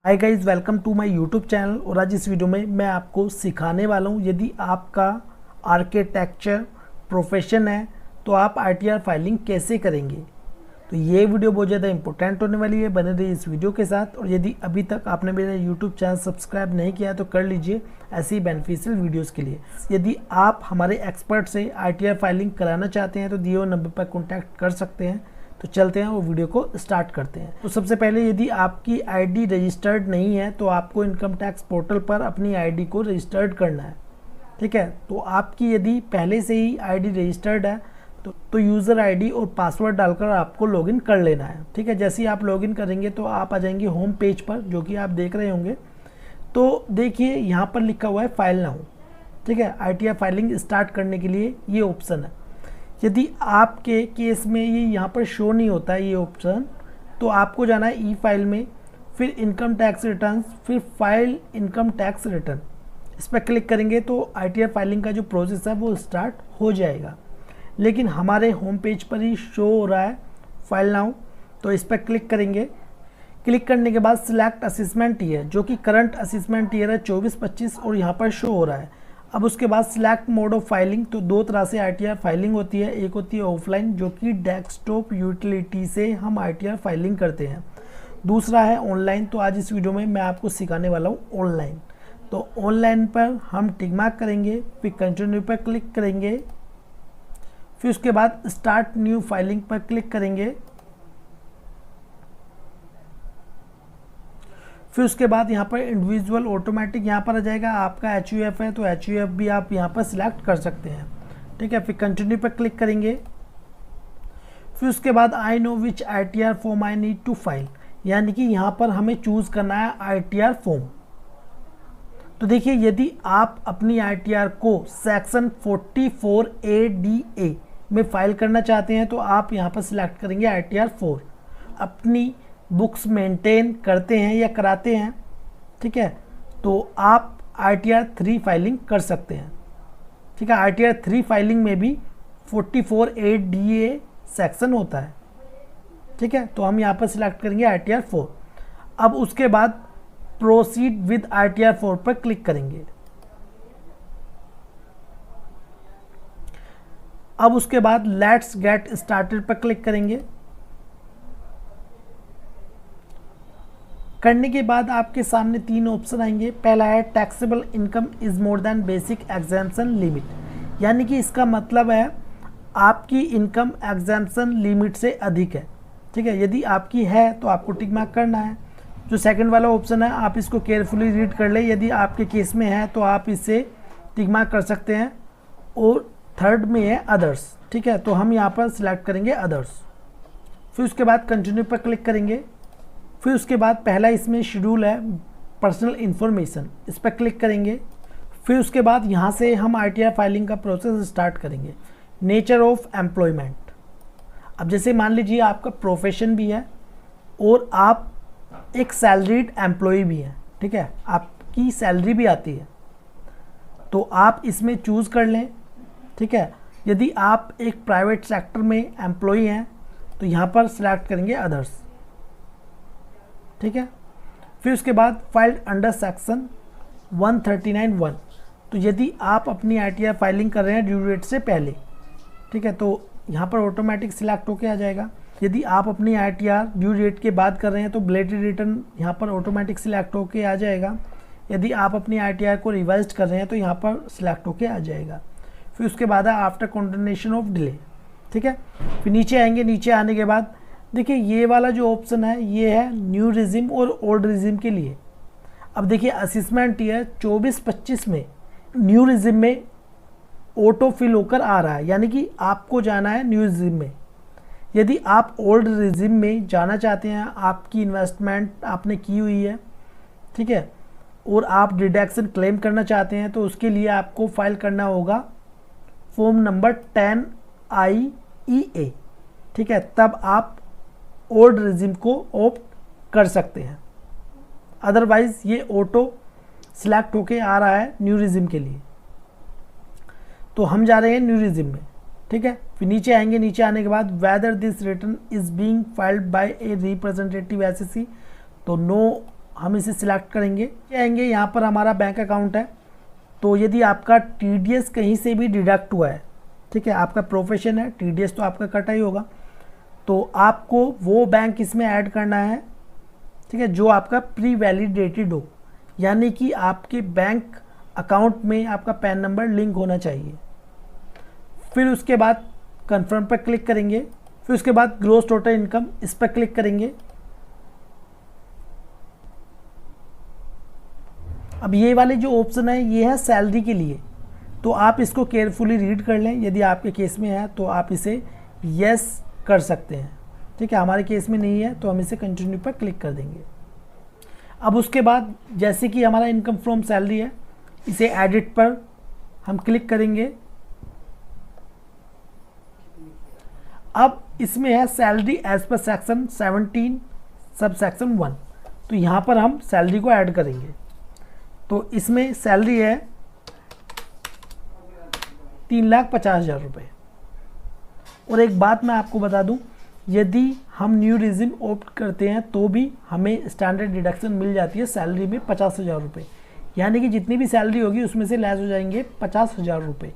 Hi guys, welcome to my YouTube channel. और आज इस वीडियो में मैं आपको सिखाने वाला हूँ, यदि आपका आर्किटेक्चर प्रोफेशन है तो आप आईटीआर फाइलिंग कैसे करेंगे। तो ये वीडियो बहुत ज़्यादा इंपॉर्टेंट होने वाली है, बने रहिए इस वीडियो के साथ। और यदि अभी तक आपने मेरा यूट्यूब चैनल सब्सक्राइब नहीं किया तो कर लीजिए ऐसी बेनिफिशियल वीडियोज़ के लिए। यदि आप हमारे एक्सपर्ट से आईटीआर फाइलिंग कराना चाहते हैं तो दिए हुए नंबर पर कॉन्टैक्ट कर सकते हैं। तो चलते हैं वो वीडियो को स्टार्ट करते हैं। तो सबसे पहले यदि आपकी आईडी रजिस्टर्ड नहीं है तो आपको इनकम टैक्स पोर्टल पर अपनी आईडी को रजिस्टर्ड करना है। ठीक है, तो आपकी यदि पहले से ही आईडी रजिस्टर्ड है तो यूज़र आईडी और पासवर्ड डालकर आपको लॉगिन कर लेना है। ठीक है, जैसे ही आप लॉगिन करेंगे तो आप आ जाएंगे होम पेज पर, जो कि आप देख रहे होंगे। तो देखिए यहाँ पर लिखा हुआ है फाइल नाउ। ठीक है, आईटीआर फाइलिंग स्टार्ट करने के लिए ये ऑप्शन है। यदि आपके केस में ये यहाँ पर शो नहीं होता है ये ऑप्शन, तो आपको जाना है ई फाइल में, फिर इनकम टैक्स रिटर्न, फिर फाइल इनकम टैक्स रिटर्न। इस पर क्लिक करेंगे तो आईटीआर फाइलिंग का जो प्रोसेस है वो स्टार्ट हो जाएगा। लेकिन हमारे होम पेज पर ही शो हो रहा है फाइल नाउ, तो इस पर क्लिक करेंगे। क्लिक करने के बाद सिलेक्ट असेसमेंट ईयर, जो कि करंट असेसमेंट ईयर है 24-25 और यहाँ पर शो हो रहा है। अब उसके बाद सिलेक्ट मोड ऑफ फाइलिंग। तो दो तरह से आईटीआर फाइलिंग होती है, एक होती है ऑफलाइन, जो कि डेस्कटॉप यूटिलिटी से हम आईटीआर फाइलिंग करते हैं। दूसरा है ऑनलाइन। तो आज इस वीडियो में मैं आपको सिखाने वाला हूँ ऑनलाइन। तो ऑनलाइन पर हम टिक मार्क करेंगे, फिर कंटिन्यू पर क्लिक करेंगे, फिर उसके बाद स्टार्ट न्यू फाइलिंग पर क्लिक करेंगे। फिर उसके बाद यहाँ पर इंडिविजुअल ऑटोमेटिक यहाँ पर आ जाएगा। आपका एचयूएफ है तो एचयूएफ भी आप यहाँ पर सिलेक्ट कर सकते हैं। ठीक है, फिर कंटिन्यू पर क्लिक करेंगे। फिर उसके बाद I know which ITR form I need to file, यानी कि यहाँ पर हमें चूज करना है आईटीआर फॉर्म। तो देखिए, यदि आप अपनी आईटीआर को सेक्शन 44A में फाइल करना चाहते हैं तो आप यहाँ पर सिलेक्ट करेंगे आईटीआर 4। अपनी बुक्स मेंटेन करते हैं या कराते हैं, ठीक है, तो आप आईटीआर 3 फाइलिंग कर सकते हैं। ठीक है, आईटीआर 3 फाइलिंग में भी 44A सेक्शन होता है। ठीक है, तो हम यहाँ पर सिलेक्ट करेंगे आईटीआर 4। अब उसके बाद प्रोसीड विद आईटीआर 4 पर क्लिक करेंगे। अब उसके बाद लेट्स गेट स्टार्टेड पर क्लिक करेंगे। करने के बाद आपके सामने 3 ऑप्शन आएंगे। पहला है taxable income is more than basic exemption limit, यानी कि इसका मतलब है आपकी इनकम एग्जेम्पशन लिमिट से अधिक है। ठीक है, यदि आपकी है तो आपको टिक मार्क करना है। जो सेकंड वाला ऑप्शन है आप इसको केयरफुली रीड कर ले, यदि आपके केस में है तो आप इसे टिक मार्क कर सकते हैं। और थर्ड में है अदर्स। ठीक है, तो हम यहाँ पर सिलेक्ट करेंगे अदर्स। फिर उसके बाद कंटिन्यू पर क्लिक करेंगे। फिर उसके बाद पहला इसमें शेड्यूल है पर्सनल इन्फॉर्मेशन, इस पर क्लिक करेंगे। फिर उसके बाद यहाँ से हम आईटीआर फाइलिंग का प्रोसेस स्टार्ट करेंगे। नेचर ऑफ एम्प्लॉयमेंट, अब जैसे मान लीजिए आपका प्रोफेशन भी है और आप एक सैलरीड एम्प्लॉय भी हैं। ठीक है, आपकी सैलरी भी आती है, तो आप इसमें चूज़ कर लें। ठीक है, यदि आप एक प्राइवेट सेक्टर में एम्प्लॉय हैं तो यहाँ पर सिलेक्ट करेंगे अदर्स। ठीक है, फिर उसके बाद फाइल्ड अंडर सेक्शन 139(1), तो यदि आप अपनी आईटीआर फाइलिंग कर रहे हैं ड्यू डेट से पहले, ठीक है, तो यहाँ पर ऑटोमेटिक सिलेक्ट होके आ जाएगा। यदि आप अपनी आईटीआर ड्यू डेट के बाद कर रहे हैं तो बेलेटेड रिटर्न यहाँ पर ऑटोमेटिक सिलेक्ट होके आ जाएगा। यदि आप अपनी आईटीआर को रिवाइज कर रहे हैं तो यहाँ पर सिलेक्ट होके आ जाएगा। फिर उसके बाद है आफ्टर कंटिन्यूएशन ऑफ डिले। ठीक है, फिर नीचे आएंगे। नीचे आने के बाद देखिए ये वाला जो ऑप्शन है ये है न्यू रिजिम और ओल्ड रिजिम के लिए। अब देखिए असेसमेंट ईयर 24-25 में न्यू रिजिम में ऑटो फिल होकर आ रहा है, यानी कि आपको जाना है न्यू रिजिम में। यदि आप ओल्ड रिजिम में जाना चाहते हैं, आपकी इन्वेस्टमेंट आपने की हुई है, ठीक है, और आप डिडक्शन क्लेम करना चाहते हैं तो उसके लिए आपको फाइल करना होगा फॉर्म नंबर 10IEA। ठीक है, तब आप ओल्ड रिजिम को ऑप्ट कर सकते हैं, अदरवाइज ये ऑटो सिलेक्ट होके आ रहा है न्यू रिजिम के लिए। तो हम जा रहे हैं न्यू रिजिम में। ठीक है, फिर नीचे आएंगे। नीचे आने के बाद whether this return is being filed by a representative SSC, तो नो हम इसे सिलेक्ट करेंगे, आएंगे यहाँ पर हमारा बैंक अकाउंट है। तो यदि आपका TDS कहीं से भी डिडक्ट हुआ है, ठीक है, आपका प्रोफेशन है, TDS तो आपका कटा ही होगा, तो आपको वो बैंक इसमें ऐड करना है, ठीक है, जो आपका प्री वैलिडेटेड हो, यानी कि आपके बैंक अकाउंट में आपका पैन नंबर लिंक होना चाहिए। फिर उसके बाद कन्फर्म पर क्लिक करेंगे, फिर उसके बाद ग्रॉस टोटल इनकम इस पर क्लिक करेंगे। अब ये वाले जो ऑप्शन है ये है सैलरी के लिए, तो आप इसको केयरफुली रीड कर लें। यदि आपके केस में है तो आप इसे यस कर सकते हैं, ठीक है। हमारे केस में नहीं है तो हम इसे कंटिन्यू पर क्लिक कर देंगे। अब उसके बाद जैसे कि हमारा इनकम फ्रॉम सैलरी है, इसे एडिट पर हम क्लिक करेंगे। अब इसमें है salary as per section 17 sub section 1, तो यहाँ पर हम सैलरी को ऐड करेंगे। तो इसमें सैलरी है 3,50,000 रुपये। और एक बात मैं आपको बता दूं, यदि हम न्यू रिजिम ऑप्ट करते हैं तो भी हमें स्टैंडर्ड डिडक्शन मिल जाती है सैलरी में 50,000 रुपये, यानी कि जितनी भी सैलरी होगी उसमें से लेस हो जाएंगे 50,000 रुपये,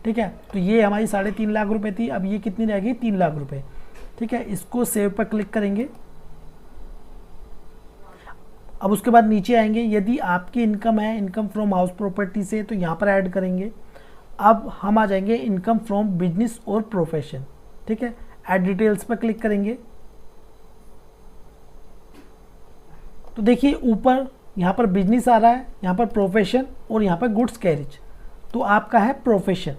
ठीक है। तो ये हमारी 3.5 लाख रुपए थी, अब ये कितनी रहेगी 3 लाख रुपए, ठीक है। इसको सेव पर क्लिक करेंगे। अब उसके बाद नीचे आएंगे, यदि आपकी इनकम है इनकम फ्रॉम हाउस प्रॉपर्टी से तो यहाँ पर ऐड करेंगे। अब हम आ जाएंगे इनकम फ्रॉम बिजनेस और प्रोफेशन, ठीक है, ऐड डिटेल्स पर क्लिक करेंगे। तो देखिए ऊपर यहाँ पर बिजनेस आ रहा है, यहाँ पर प्रोफेशन और यहाँ पर गुड्स कैरिज, तो आपका है प्रोफेशन,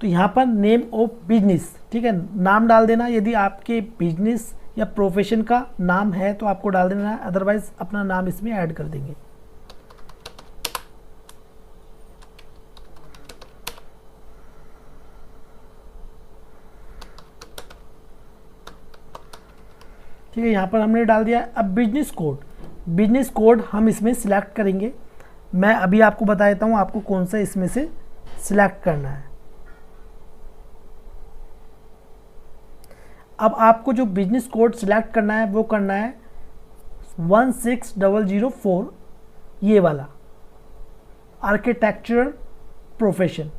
तो यहाँ पर नेम ऑफ बिजनेस, ठीक है, नाम डाल देना। यदि आपके बिजनेस या प्रोफेशन का नाम है तो आपको डाल देना है, अदरवाइज अपना नाम इसमें ऐड कर देंगे। ठीक है, यहाँ पर हमने डाल दिया। अब बिजनेस कोड हम इसमें सिलेक्ट करेंगे। मैं अभी आपको बता देता हूँ आपको कौन सा इसमें से सिलेक्ट करना है। अब आपको जो बिजनेस कोड सिलेक्ट करना है वो करना है 16004, ये वाला आर्किटेक्चरल प्रोफेशन,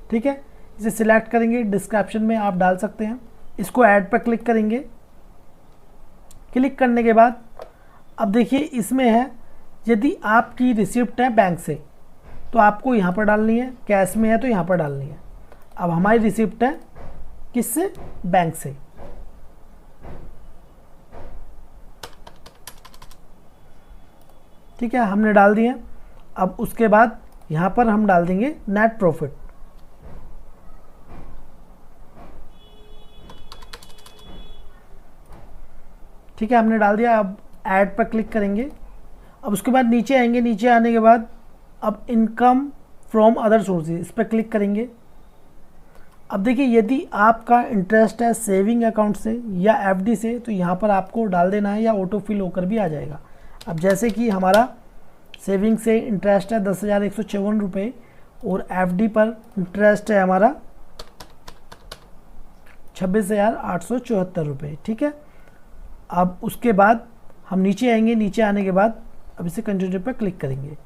ठीक है। इसे सिलेक्ट करेंगे, डिस्क्रिप्शन में आप डाल सकते हैं। इसको ऐड पर क्लिक करेंगे। क्लिक करने के बाद अब देखिए इसमें है, यदि आपकी रिसिप्ट है बैंक से तो आपको यहाँ पर डालनी है, कैश में है तो यहाँ पर डालनी है। अब हमारी रिसिप्ट है किससे, बैंक से, ठीक है, हमने डाल दिया। अब उसके बाद यहाँ पर हम डाल देंगे नेट प्रॉफिट, ठीक है, हमने डाल दिया। अब ऐड पर क्लिक करेंगे। अब उसके बाद नीचे आएंगे, नीचे आने के बाद अब इनकम फ्रॉम अदर सोर्सेज इस पर क्लिक करेंगे। अब देखिए यदि आपका इंटरेस्ट है सेविंग अकाउंट से या FD से तो यहाँ पर आपको डाल देना है या ऑटो फिल होकर भी आ जाएगा। अब जैसे कि हमारा सेविंग से इंटरेस्ट है 10,154 रुपये और FD पर इंटरेस्ट है हमारा 26,874 रुपये, ठीक है। अब उसके बाद हम नीचे आएंगे, नीचे आने के बाद अब इसे कंटिन्यू पर क्लिक करेंगे।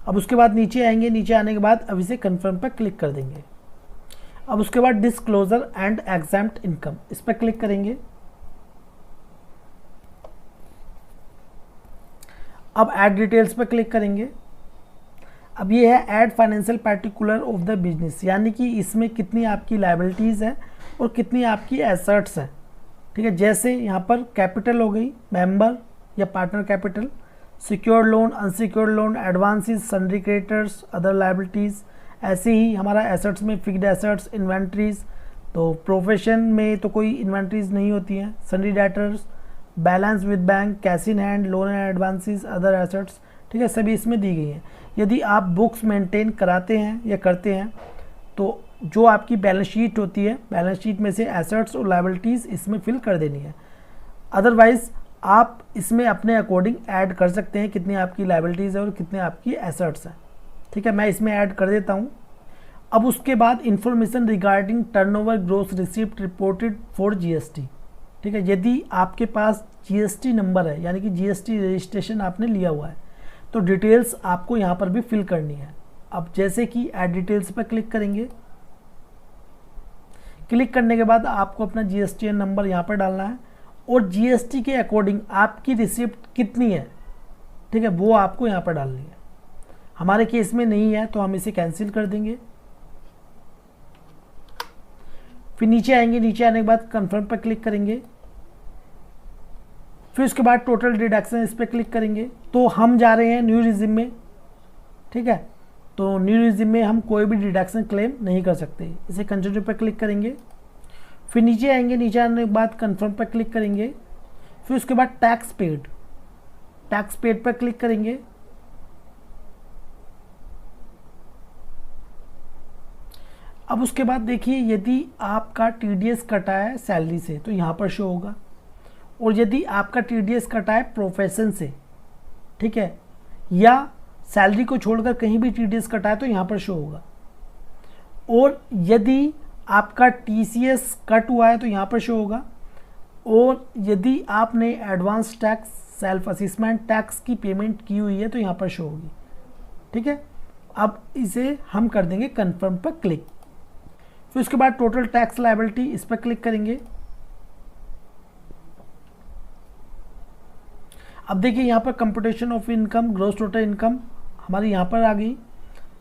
अब उसके बाद नीचे आएंगे, नीचे आने के बाद अब इसे कंफर्म पर क्लिक कर देंगे। अब उसके बाद डिस्क्लोजर एंड एग्जैम्प्ट इनकम इस पर क्लिक करेंगे। अब ऐड डिटेल्स पर क्लिक करेंगे। अब ये है add financial particular of the business, यानी कि इसमें कितनी आपकी लायबिलिटीज़ है और कितनी आपकी एसेट्स है, ठीक है। जैसे यहाँ पर कैपिटल हो गई, मेंबर या partner capital, secured loan, unsecured loan, advances, sundry creditors, other liabilities. ऐसे ही हमारा एसेट्स में फिक्स्ड एसेट्स, इन्वेंट्रीज, तो प्रोफेशन में तो कोई इन्वेंट्रीज नहीं होती हैं, sundry debtors, balance with bank, cash in hand, loan and advances, other assets, ठीक है, सभी इसमें दी गई हैं। यदि आप बुक्स मेंटेन कराते हैं या करते हैं तो जो आपकी बैलेंस शीट होती है, बैलेंस शीट में से एसेट्स और लायबिलिटीज़ इसमें फिल कर देनी है। अदरवाइज़ आप इसमें अपने अकॉर्डिंग ऐड कर सकते हैं कितनी आपकी लायबिलिटीज़ है और कितने आपकी एसेट्स हैं, ठीक है। मैं इसमें ऐड कर देता हूँ। अब उसके बाद information regarding turnover, gross receipt reported for GST, ठीक है। यदि आपके पास जीएसटी नंबर है, यानी कि जीएसटी रजिस्ट्रेशन आपने लिया हुआ है, तो डिटेल्स आपको यहाँ पर भी फिल करनी है। अब जैसे कि ऐड डिटेल्स पर क्लिक करेंगे, क्लिक करने के बाद आपको अपना जीएसटी नंबर यहाँ पर डालना है और जीएसटी के अकॉर्डिंग आपकी रिसिप्ट कितनी है, ठीक है, वो आपको यहाँ पर डालनी है। हमारे केस में नहीं है तो हम इसे कैंसिल कर देंगे। फिर नीचे आएंगे, नीचे आने के बाद कंफर्म पर क्लिक करेंगे, फिर उसके बाद टोटल डिडक्शन इस पर क्लिक करेंगे। तो हम जा रहे हैं न्यू रिज्यूम में, ठीक है, तो न्यू रिज्यूम में हम कोई भी डिडक्शन क्लेम नहीं कर सकते। इसे कंटिन्यू पर क्लिक करेंगे, फिर नीचे आएंगे, नीचे आने के बाद कंफर्म पर क्लिक करेंगे, फिर उसके बाद टैक्स पेड पर क्लिक करेंगे। अब उसके बाद देखिए, यदि आपका टीडीएस कटा है सैलरी से तो यहाँ पर शो होगा, और यदि आपका टीडीएस कटा है प्रोफेशन से, ठीक है, या सैलरी को छोड़कर कहीं भी टीडीएस कटा है तो यहाँ पर शो होगा। और यदि आपका टीसीएस कट हुआ है तो यहाँ पर शो होगा। और यदि आपने advance tax self assessment tax की पेमेंट की हुई है तो यहाँ पर शो होगी, ठीक है। अब इसे हम कर देंगे कंफर्म पर क्लिक, फिर उसके बाद टोटल टैक्स लायबिलिटी इस पर क्लिक करेंगे। अब देखिए यहाँ पर computation of income, gross total income हमारी यहाँ पर आ गई,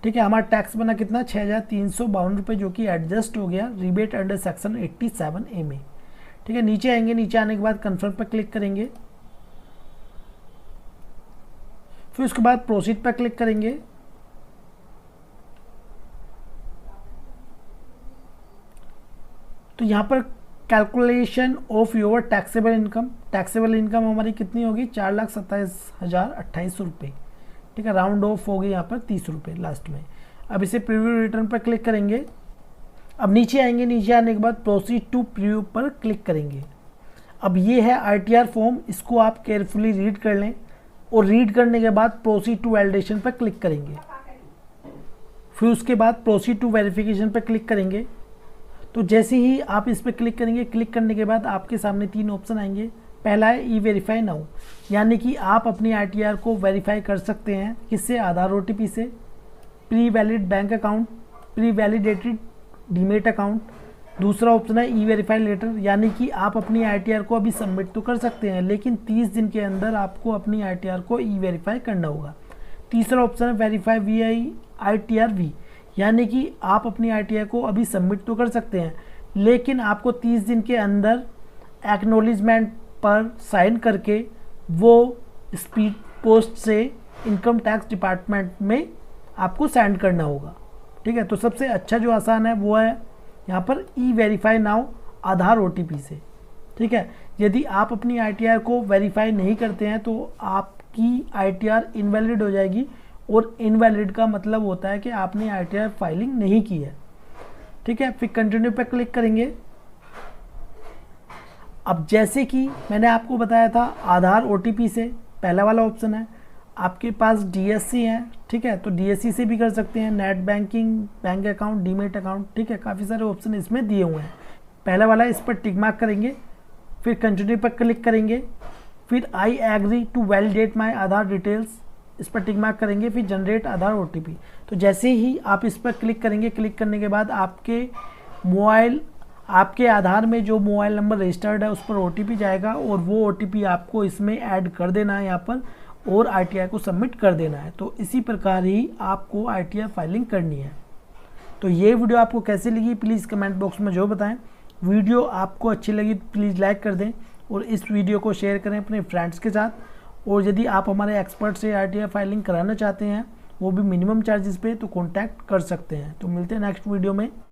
ठीक है। हमारा टैक्स बना कितना, 6,352 रुपये, जो कि एडजस्ट हो गया रिबेट अंडर सेक्शन 87A में, ठीक है। नीचे आएंगे, नीचे आने के बाद कंफर्म पर क्लिक करेंगे, फिर उसके बाद प्रोसीड पर क्लिक करेंगे। तो यहाँ पर calculation of your taxable income हमारी कितनी होगी, 4,27,028 रुपये, ठीक है। राउंड ऑफ हो गई यहाँ पर 30 रुपये लास्ट में। अब इसे प्रीव्यू रिटर्न पर क्लिक करेंगे। अब नीचे आएंगे, नीचे आने के बाद प्रोसीड टू प्रीव्यू पर क्लिक करेंगे। अब ये है आईटीआर फॉर्म, इसको आप केयरफुली रीड कर लें, और रीड करने के बाद प्रोसीड टू वैलिडेशन पर क्लिक करेंगे, फिर उसके बाद प्रोसीड टू वेरिफिकेशन पर क्लिक करेंगे। तो जैसे ही आप इस पर क्लिक करेंगे, क्लिक करने के बाद आपके सामने 3 ऑप्शन आएंगे। पहला है ई वेरीफाई नाउ, यानी कि आप अपनी आईटीआर को वेरीफाई कर सकते हैं, किससे, आधार ओटीपी से, pre valid bank account, pre validated demat account. दूसरा ऑप्शन है ई वेरीफाई लेटर, यानी कि आप अपनी आईटीआर को अभी सबमिट तो कर सकते हैं, लेकिन 30 दिन के अंदर आपको अपनी आईटीआर को ई वेरीफाई करना होगा। तीसरा ऑप्शन है वेरीफाई वी आईटीआर वी, यानी कि आप अपनी आईटीआर को अभी सबमिट तो कर सकते हैं, लेकिन आपको 30 दिन के अंदर एक्नॉलेजमेंट पर साइन करके वो स्पीड पोस्ट से इनकम टैक्स डिपार्टमेंट में आपको सेंड करना होगा, ठीक है। तो सबसे अच्छा जो आसान है वो है यहाँ पर ई वेरीफाई नाउ आधार ओटीपी से, ठीक है। यदि आप अपनी आईटीआर को वेरीफाई नहीं करते हैं तो आपकी आईटीआर इनवैलिड हो जाएगी, और इनवैलिड का मतलब होता है कि आपने आईटीआर फाइलिंग नहीं की है, ठीक है। फिर कंटिन्यू पे क्लिक करेंगे। अब जैसे कि मैंने आपको बताया था, आधार ओटीपी से पहला वाला ऑप्शन है। आपके पास डीएससी है, ठीक है, तो डीएससी से भी कर सकते हैं, net banking, bank account, demat account, ठीक है, काफ़ी सारे ऑप्शन इसमें दिए हुए हैं। पहला वाला इस पर टिक मार्क करेंगे, फिर कंटिन्यू पर क्लिक करेंगे, फिर I agree to validate my Aadhaar details, इस पर टिक मार्क करेंगे, फिर जनरेट आधार ओटीपी। तो जैसे ही आप इस पर क्लिक करेंगे, क्लिक करने के बाद आपके आधार में जो मोबाइल नंबर रजिस्टर्ड है उस पर ओटीपी जाएगा, और वो ओटीपी आपको इसमें ऐड कर देना है यहाँ पर, और आईटीआर को सबमिट कर देना है। तो इसी प्रकार ही आपको आईटीआर फाइलिंग करनी है। तो ये वीडियो आपको कैसी लगी प्लीज़ कमेंट बॉक्स में जो बताएं। वीडियो आपको अच्छी लगी प्लीज़ लाइक कर दें, और इस वीडियो को शेयर करें अपने फ्रेंड्स के साथ। और यदि आप हमारे एक्सपर्ट से आईटीआर फाइलिंग कराना चाहते हैं, वो भी मिनिमम चार्जेस पे, तो कॉन्टैक्ट कर सकते हैं। तो मिलते हैं नेक्स्ट वीडियो में।